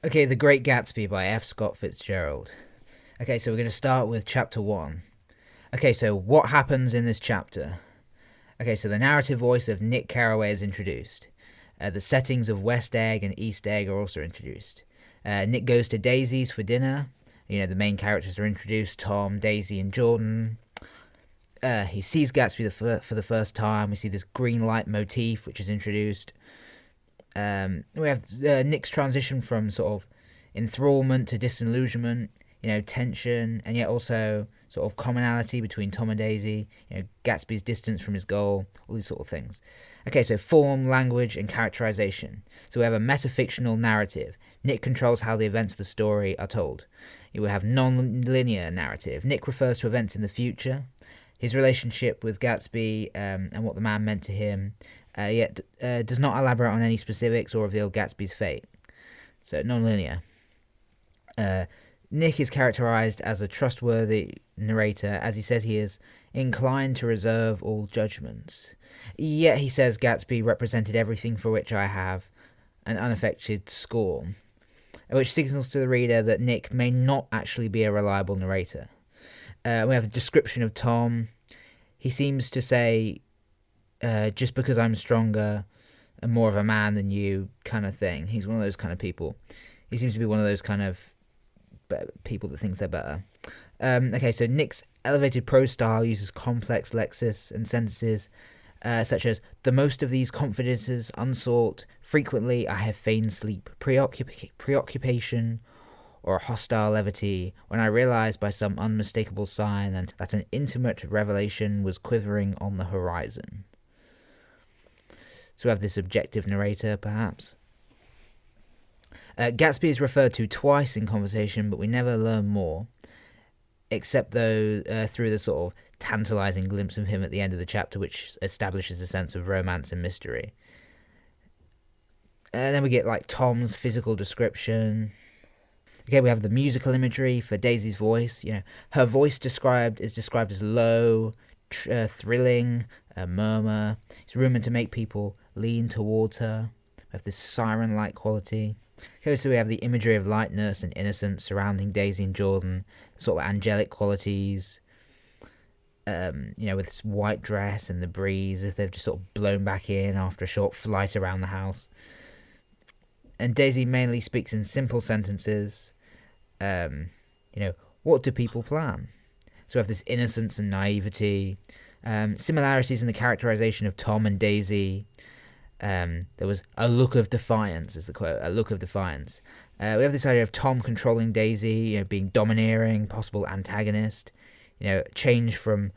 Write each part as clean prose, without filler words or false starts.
Okay, The Great Gatsby by F Scott Fitzgerald. Okay, so we're going to start with chapter 1. Okay, so what happens in this chapter? Okay, so the narrative voice of Nick Carraway is introduced. The settings of West Egg and East Egg are also introduced. Nick goes to Daisy's for dinner. The main characters are introduced: Tom, Daisy, and Jordan. He sees Gatsby for the first time. We see this green light motif, which is introduced. We have Nick's transition from sort of enthrallment to disillusionment, tension, and yet also sort of commonality between Tom and Daisy, Gatsby's distance from his goal, all these sort of things. Okay, so form, language, and characterization. So we have a metafictional narrative. Nick controls how the events of the story are told. You will have non-linear narrative. Nick refers to events in the future, his relationship with Gatsby, and what the man meant to him, yet does not elaborate on any specifics or reveal Gatsby's fate. So, non-linear. Nick is characterized as a trustworthy narrator, as he says he is inclined to reserve all judgments. Yet he says Gatsby represented everything for which I have an unaffected scorn, which signals to the reader that Nick may not actually be a reliable narrator. We have a description of Tom. He seems to say, just because I'm stronger and more of a man than you, kind of thing. He's one of those kind of people. He seems to be one of those kind of people that thinks they're better. Okay, so Nick's elevated prose style uses complex lexis and sentences such as, the most of these confidences unsought, frequently I have feigned sleep, preoccupation, or a hostile levity, when I realized by some unmistakable sign that an intimate revelation was quivering on the horizon. So we have this objective narrator, perhaps. Gatsby is referred to twice in conversation, but we never learn more, except though through the sort of tantalizing glimpse of him at the end of the chapter, which establishes a sense of romance and mystery. And then we get Tom's physical description. Okay, we have the musical imagery for Daisy's voice. Her voice is described as low, thrilling, a murmur. It's rumoured to make people lean towards her. We have this siren-like quality. Okay, so we have the imagery of lightness and innocence surrounding Daisy and Jordan, sort of angelic qualities. With this white dress and the breeze, if they've just sort of blown back in after a short flight around the house. And Daisy mainly speaks in simple sentences. What do people plan? So we have this innocence and naivety. Similarities in the characterization of Tom and Daisy. There was a look of defiance, is the quote, a look of defiance. We have this idea of Tom controlling Daisy, being domineering, possible antagonist. Change from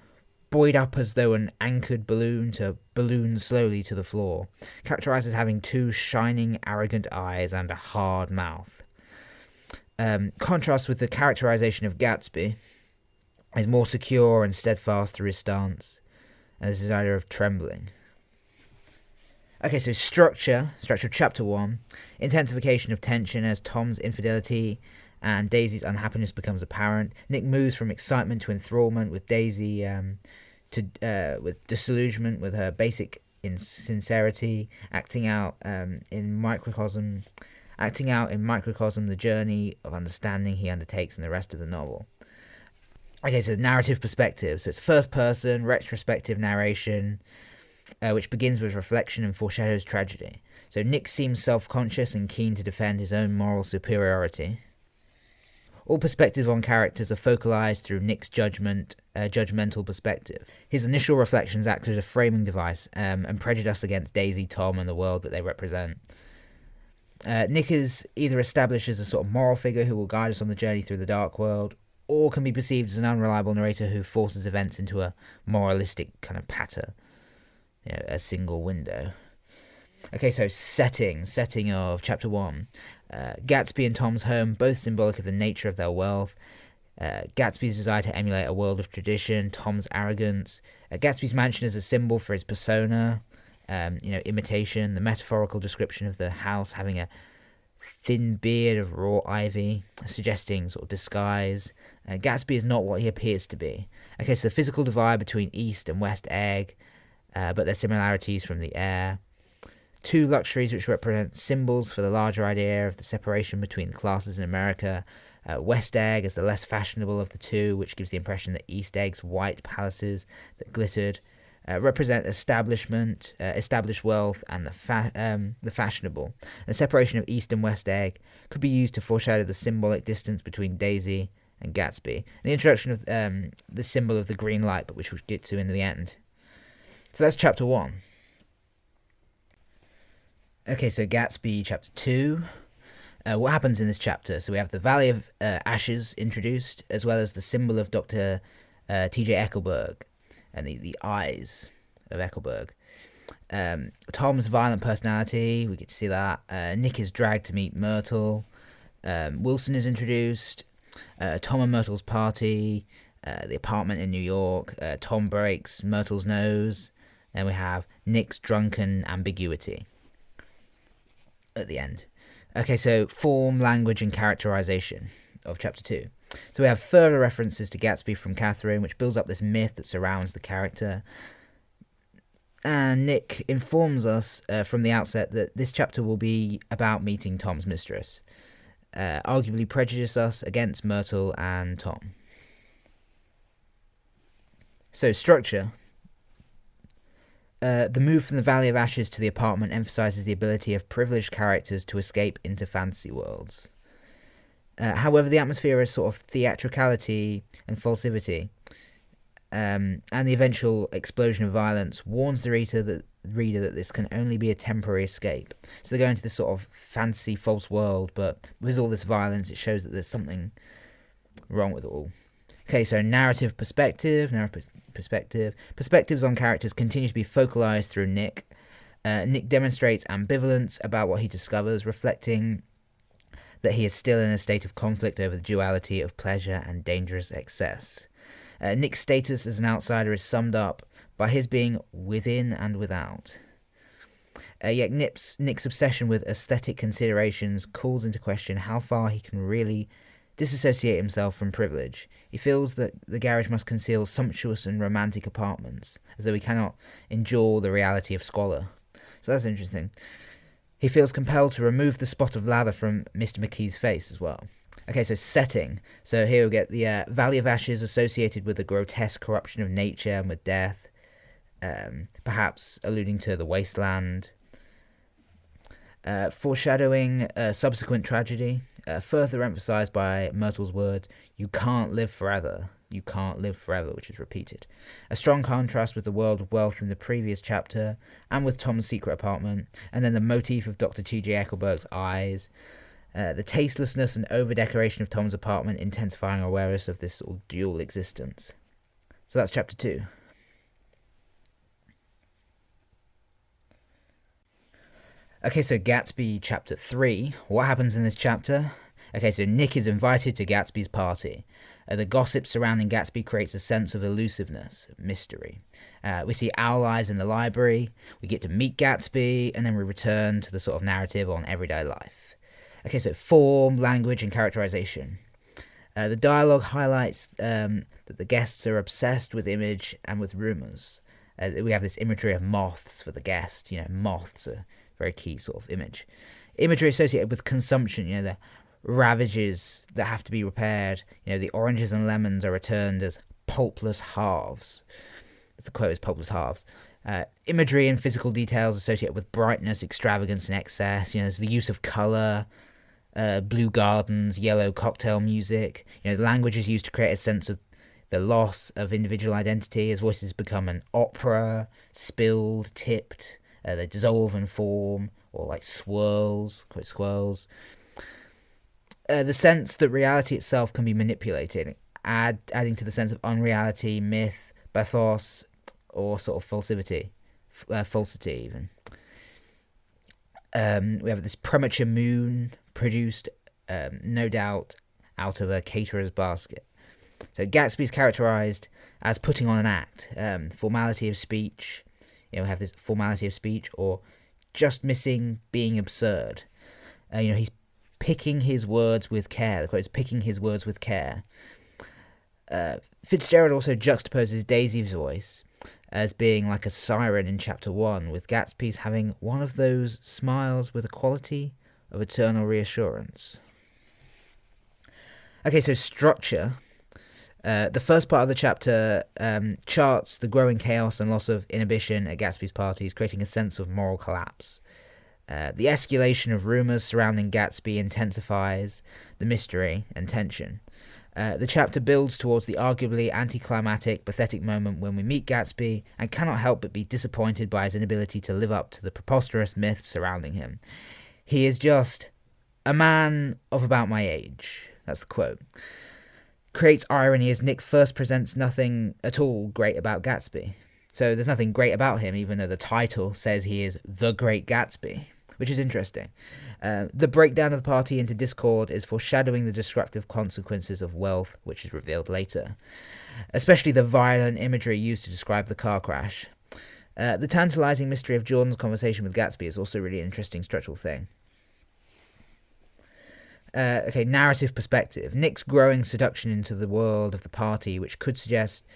buoyed up as though an anchored balloon to balloon slowly to the floor. Characterized as having two shining, arrogant eyes and a hard mouth. Contrast with the characterization of Gatsby. He's more secure and steadfast through his stance. And there's this idea of trembling. Okay, so structure of chapter 1. Intensification of tension as Tom's infidelity and Daisy's unhappiness becomes apparent. Nick moves from excitement to enthrallment with Daisy, with disillusionment with her basic insincerity, acting out in microcosm the journey of understanding he undertakes in the rest of the novel. Okay, so narrative perspective. So it's first person, retrospective narration, which begins with reflection and foreshadows tragedy. So Nick seems self-conscious and keen to defend his own moral superiority. All perspectives on characters are focalized through Nick's judgmental perspective. His initial reflections act as a framing device and prejudice against Daisy, Tom, and the world that they represent. Nick is either established as a sort of moral figure who will guide us on the journey through the dark world, or can be perceived as an unreliable narrator who forces events into a moralistic kind of patter, a single window. Okay, so setting of chapter 1. Gatsby and Tom's home, both symbolic of the nature of their wealth. Gatsby's desire to emulate a world of tradition, Tom's arrogance. Gatsby's mansion is a symbol for his persona, imitation, the metaphorical description of the house having a thin beard of raw ivy, suggesting sort of disguise. Gatsby is not what he appears to be. Okay, so the physical divide between East and West Egg, but their similarities from the air. Two luxuries which represent symbols for the larger idea of the separation between the classes in America. West Egg as the less fashionable of the two, which gives the impression that East Egg's white palaces that glittered represent establishment, established wealth, and the fashionable. The separation of East and West Egg could be used to foreshadow the symbolic distance between Daisy and Gatsby. The introduction of the symbol of the green light, but which we'll get to in the end. So that's chapter 1. Okay, so Gatsby chapter 2. What happens in this chapter? So we have the Valley of Ashes introduced, as well as the symbol of Dr. T.J. Eckelberg and the eyes of Eckelberg. Tom's violent personality, we get to see that. Nick is dragged to meet Myrtle. Wilson is introduced. Tom and Myrtle's party. The apartment in New York. Tom breaks Myrtle's nose. Then we have Nick's drunken ambiguity at the end. Okay, so form, language, and characterization of chapter 2. So we have further references to Gatsby from Catherine, which builds up this myth that surrounds the character. And Nick informs us from the outset that this chapter will be about meeting Tom's mistress, arguably prejudice us against Myrtle and Tom. So structure. The move from the Valley of Ashes to the apartment emphasizes the ability of privileged characters to escape into fantasy worlds. However, the atmosphere is sort of theatricality and falsivity, and the eventual explosion of violence warns the reader that this can only be a temporary escape. So they go into this sort of fantasy false world, but with all this violence, it shows that there's something wrong with it all. Okay, so narrative perspective. Perspectives on characters continue to be focalized through Nick. Nick demonstrates ambivalence about what he discovers, reflecting that he is still in a state of conflict over the duality of pleasure and dangerous excess. Nick's status as an outsider is summed up by his being within and without. Yet Nick's obsession with aesthetic considerations calls into question how far he can really disassociate himself from privilege. He feels that the garage must conceal sumptuous and romantic apartments, as though he cannot endure the reality of squalor. So that's interesting. He feels compelled to remove the spot of lather from Mr. McKee's face as well. Okay, so setting. So here we get the Valley of Ashes associated with the grotesque corruption of nature and with death, perhaps alluding to the wasteland. Foreshadowing subsequent tragedy, further emphasised by Myrtle's words, "You can't live forever. You can't live forever," which is repeated. A strong contrast with the world of wealth in the previous chapter, and with Tom's secret apartment, and then the motif of Dr. T.J. Eckelberg's eyes, the tastelessness and over-decoration of Tom's apartment intensifying awareness of this sort of dual existence. So that's chapter 2. Okay, so Gatsby chapter 3. What happens in this chapter? Okay, so Nick is invited to Gatsby's party. The gossip surrounding Gatsby creates a sense of elusiveness, mystery. We see owl eyes in the library, we get to meet Gatsby, and then we return to the sort of narrative on everyday life. Okay, so form, language, and characterization. The dialogue highlights that the guests are obsessed with image and with rumours. We have this imagery of moths for the guest. Moths are very key sort of image. Imagery associated with consumption, the ravages that have to be repaired. The oranges and lemons are returned as pulpless halves. The quote is pulpless halves. Imagery and physical details associated with brightness, extravagance, and excess. There's the use of colour, blue gardens, yellow cocktail music. The language is used to create a sense of the loss of individual identity as voices become an opera, spilled, tipped. They dissolve and form, or like swirls, quote swirls. The sense that reality itself can be manipulated, adding to the sense of unreality, myth, bathos, or sort of falsity even. We have this premature moon produced, no doubt, out of a caterer's basket. So Gatsby is characterized as putting on an act, formality of speech. We have this formality of speech, or just missing being absurd. He's picking his words with care. The quote is picking his words with care. Fitzgerald also juxtaposes Daisy's voice as being like a siren in chapter 1, with Gatsby's having one of those smiles with a quality of eternal reassurance. Okay, so structure. The first part of the chapter charts the growing chaos and loss of inhibition at Gatsby's parties, creating a sense of moral collapse. The escalation of rumours surrounding Gatsby intensifies the mystery and tension. The chapter builds towards the arguably anticlimactic, pathetic moment when we meet Gatsby and cannot help but be disappointed by his inability to live up to the preposterous myths surrounding him. He is just a man of about my age. That's the quote. Creates irony as Nick first presents nothing at all great about Gatsby. So there's nothing great about him, even though the title says he is the Great Gatsby, which is interesting. The breakdown of the party into discord is foreshadowing the destructive consequences of wealth, which is revealed later, especially the violent imagery used to describe the car crash. The tantalizing mystery of Jordan's conversation with Gatsby is also a really interesting structural thing. Narrative perspective. Nick's growing seduction into the world of the party, which could suggest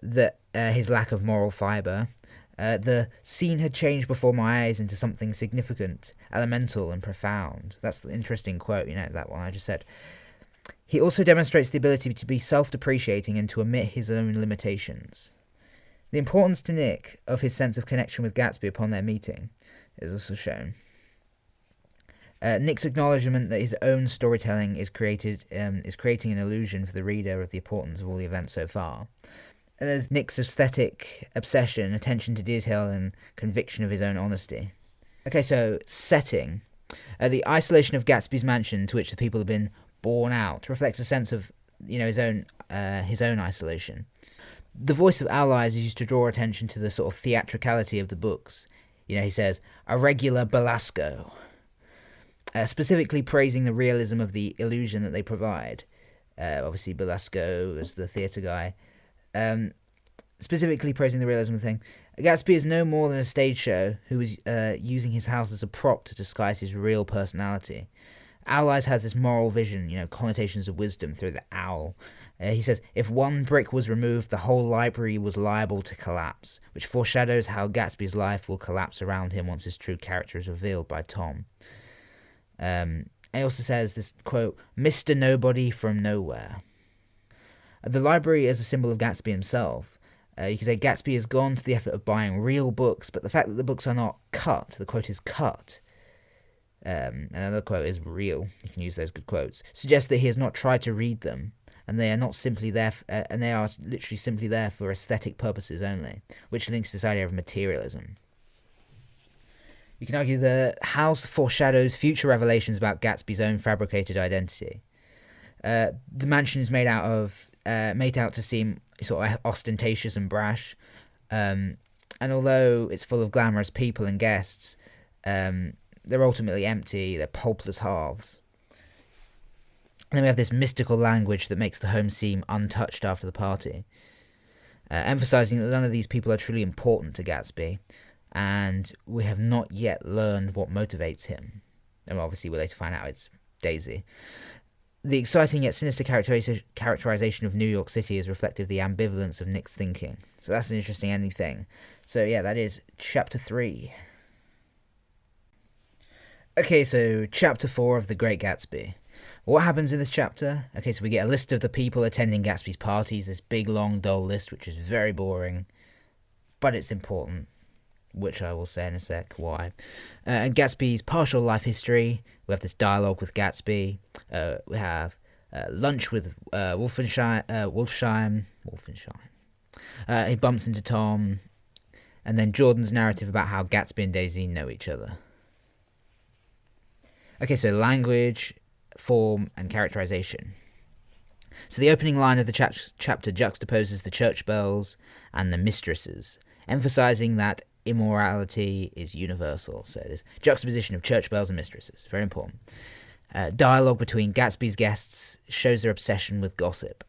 that his lack of moral fibre. The scene had changed before my eyes into something significant, elemental and profound. That's the interesting quote, that one I just said. He also demonstrates the ability to be self-depreciating and to admit his own limitations. The importance to Nick of his sense of connection with Gatsby upon their meeting is also shown. Nick's acknowledgement that his own storytelling is creating an illusion for the reader of the importance of all the events so far. And there's Nick's aesthetic obsession, attention to detail, and conviction of his own honesty. Okay, so setting. The isolation of Gatsby's mansion, to which the people have been born out, reflects a sense of, his own isolation. The voice of Allies is used to draw attention to the sort of theatricality of the books. He says, a regular Belasco. Specifically praising the realism of the illusion that they provide. Obviously, Belasco is the theatre guy. Specifically praising the realism of the thing. Gatsby is no more than a stage show who is using his house as a prop to disguise his real personality. Allies has this moral vision, connotations of wisdom through the owl. He says, if one brick was removed, the whole library was liable to collapse, which foreshadows how Gatsby's life will collapse around him once his true character is revealed by Tom. He also says this quote, Mr. Nobody from Nowhere. The library is a symbol of Gatsby himself. You can say Gatsby has gone to the effort of buying real books, but the fact that the books are not cut, the quote is cut, and another quote is real, you can use those good quotes, suggests that he has not tried to read them, and they are not simply there, and they are literally simply there for aesthetic purposes only, which links to this idea of materialism. You can argue the house foreshadows future revelations about Gatsby's own fabricated identity. The mansion is made out to seem sort of ostentatious and brash, and although it's full of glamorous people and guests, they're ultimately empty, they're pulpless halves. And then we have this mystical language that makes the home seem untouched after the party, emphasising that none of these people are truly important to Gatsby, and we have not yet learned what motivates him. And obviously we'll later find out it's Daisy. The exciting yet sinister characterization of New York City is reflective of the ambivalence of Nick's thinking. So that's an interesting ending thing. So yeah, that is chapter 3. Okay, so chapter 4 of The Great Gatsby. What happens in this chapter? Okay, so we get a list of the people attending Gatsby's parties, this big, long, dull list, which is very boring, but it's important, which I will say in a sec why. And Gatsby's partial life history. We have this dialogue with Gatsby. We have lunch with Wolfsheim. He bumps into Tom. And then Jordan's narrative about how Gatsby and Daisy know each other. Okay, so language, form, and characterization. So the opening line of the chapter juxtaposes the church bells and the mistresses, emphasizing that immorality is universal. So this juxtaposition of church bells and mistresses, very important. Dialogue between Gatsby's guests shows their obsession with gossip.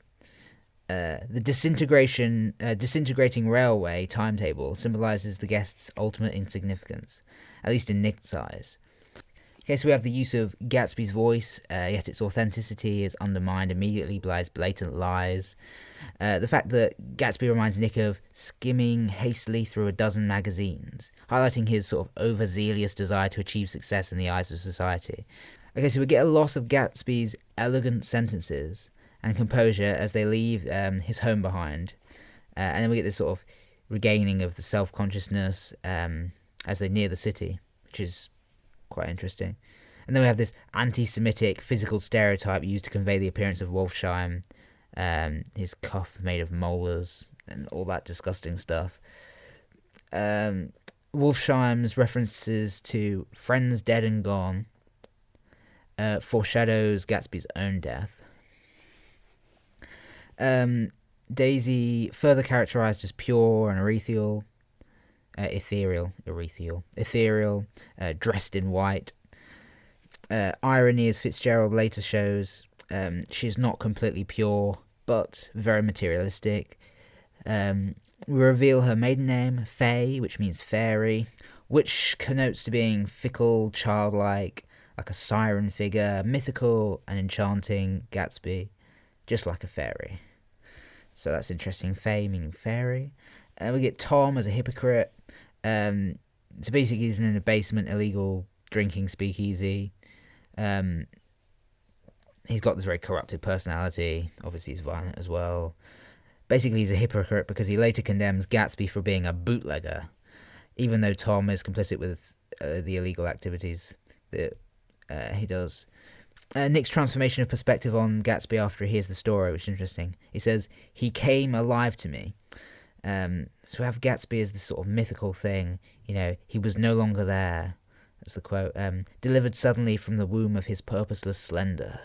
The disintegrating railway timetable symbolizes the guests' ultimate insignificance, at least in Nick's eyes. Okay, so we have the use of Gatsby's voice, yet its authenticity is undermined immediately by his blatant lies. The fact that Gatsby reminds Nick of skimming hastily through a dozen magazines, highlighting his sort of overzealous desire to achieve success in the eyes of society. Okay, so we get a loss of Gatsby's elegant sentences and composure as they leave his home behind. And then we get this sort of regaining of the self-consciousness as they near the city, which is quite interesting. And then we have this anti-Semitic physical stereotype used to convey the appearance of Wolfsheim, his cuff made of molars and all that disgusting stuff. Wolfsheim's references to friends dead and gone foreshadows Gatsby's own death. Daisy, further characterized as pure and ethereal, dressed in white. Irony, as Fitzgerald later shows, she's not completely pure, but very materialistic. We reveal her maiden name, Faye, which means fairy, which connotes to being fickle, childlike, like a siren figure, mythical and enchanting Gatsby, just like a fairy. So that's interesting. Faye meaning fairy. We get Tom as a hypocrite. So basically he's in a basement, illegal drinking speakeasy. He's got this very corrupted personality. Obviously he's violent as well. Basically he's a hypocrite because he later condemns Gatsby for being a bootlegger, even though Tom is complicit with the illegal activities that he does. Nick's transformation of perspective on Gatsby after he hears the story, which is interesting. He says, "He came alive to me." So we have Gatsby as this sort of mythical thing. He was no longer there. That's the quote. Delivered suddenly from the womb of his purposeless splendor.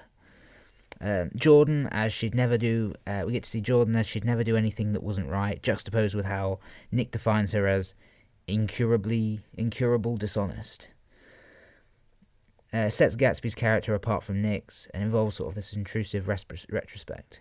Jordan, as she'd never do. We get to see Jordan as she'd never do anything that wasn't right, juxtaposed with how Nick defines her as incurable dishonest. Sets Gatsby's character apart from Nick's and involves sort of this intrusive retrospect.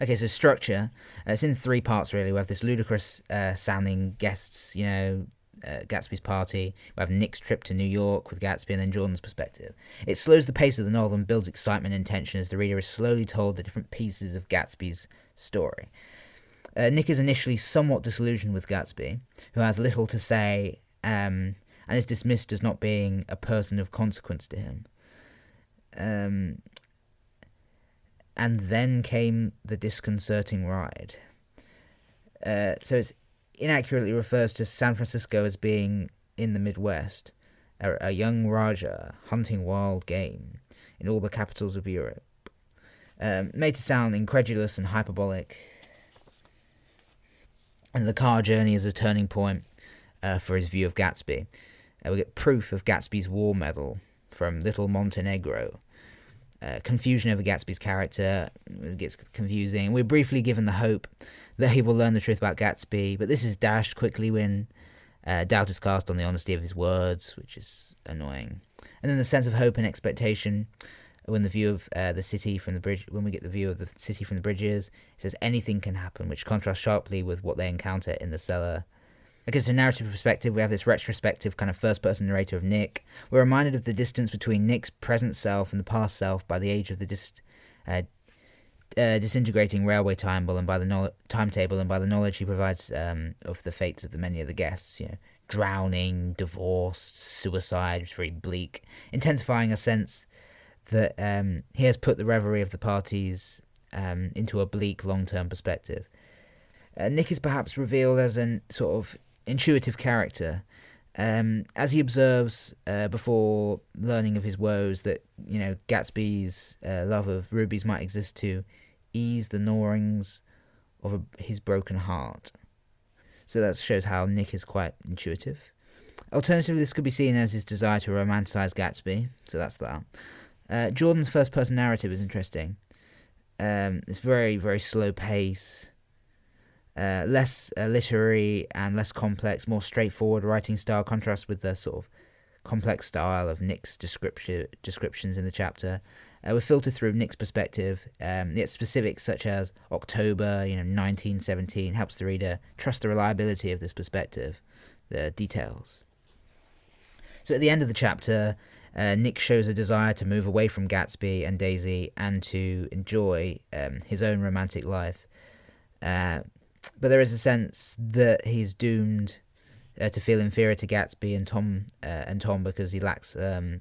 Okay, so structure. It's in 3 parts, really. We have this ludicrous sounding guests, Gatsby's party. We have Nick's trip to New York with Gatsby, and then Jordan's perspective. It slows the pace of the novel and builds excitement and tension as the reader is slowly told the different pieces of Gatsby's story. Nick is initially somewhat disillusioned with Gatsby, who has little to say, and is dismissed as not being a person of consequence to him. And then came the disconcerting ride. So it inaccurately refers to San Francisco as being in the Midwest, a young Raja hunting wild game in all the capitals of Europe. Made to sound incredulous and hyperbolic. And the car journey is a turning point for his view of Gatsby. We get proof of Gatsby's war medal from Little Montenegro. Confusion over Gatsby's character, it gets confusing. We're briefly given the hope that he will learn the truth about Gatsby, but this is dashed quickly when doubt is cast on the honesty of his words, which is annoying. And then the sense of hope and expectation when the view of the city from the bridge, when we get the view of the city from the bridges, it says anything can happen, which contrasts sharply with what they encounter in the cellar. Okay, so narrative perspective, we have this retrospective kind of first-person narrator of Nick. We're reminded of the distance between Nick's present self and the past self by the age of the disintegrating railway timetable and by the knowledge he provides of the fates of many of the guests. Drowning, divorced, suicide, which is very bleak, intensifying a sense that he has put the revelry of the parties into a bleak long-term perspective. Nick is perhaps revealed as an sort of intuitive character, as he observes before learning of his woes that Gatsby's love of rubies might exist to ease the gnawings of his broken heart. So that shows how Nick is quite intuitive. Alternatively, this could be seen as his desire to romanticize Gatsby. So that's that. Jordan's first-person narrative is interesting. It's very, very slow pace. Less literary and less complex, more straightforward writing style contrasts with the sort of complex style of Nick's descriptions in the chapter. We're filtered through Nick's perspective, yet specifics such as October 1917 helps the reader trust the reliability of this perspective, the details. So at the end of the chapter, Nick shows a desire to move away from Gatsby and Daisy and to enjoy his own romantic life. But there is a sense that he's doomed to feel inferior to Gatsby and Tom because he lacks a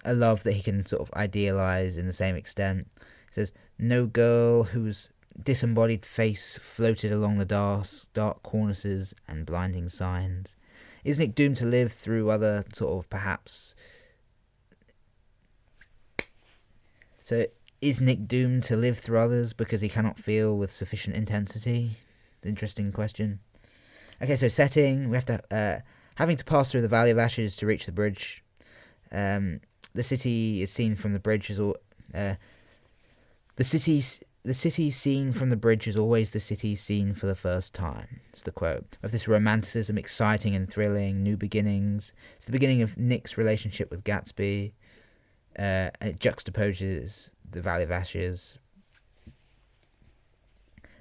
love that he can sort of idealize in the same extent. It says, no girl whose disembodied face floated along the dark cornices and blinding signs. Is Nick doomed to live through other sort of perhaps... So, is Nick doomed to live through others because he cannot feel with sufficient intensity? Interesting question. Okay, so setting, we have to... having to pass through the Valley of Ashes to reach the bridge. The city is seen from the bridge as all... The city seen from the bridge is always the city seen for the first time. It's the quote. Of this romanticism, exciting and thrilling, new beginnings. It's the beginning of Nick's relationship with Gatsby. And it juxtaposes the Valley of Ashes.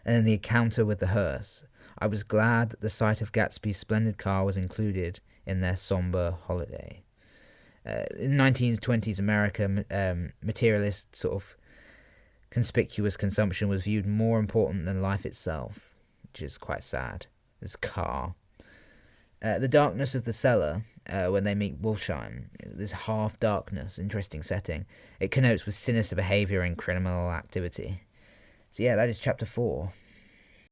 And then the encounter with the hearse. I was glad that the sight of Gatsby's splendid car was included in their somber holiday. In 1920s America, materialist sort of conspicuous consumption was viewed more important than life itself, which is quite sad. This car. The darkness of the cellar, when they meet Wolfsheim, this half-darkness, interesting setting. It connotes with sinister behaviour and criminal activity. So yeah, that is chapter 4.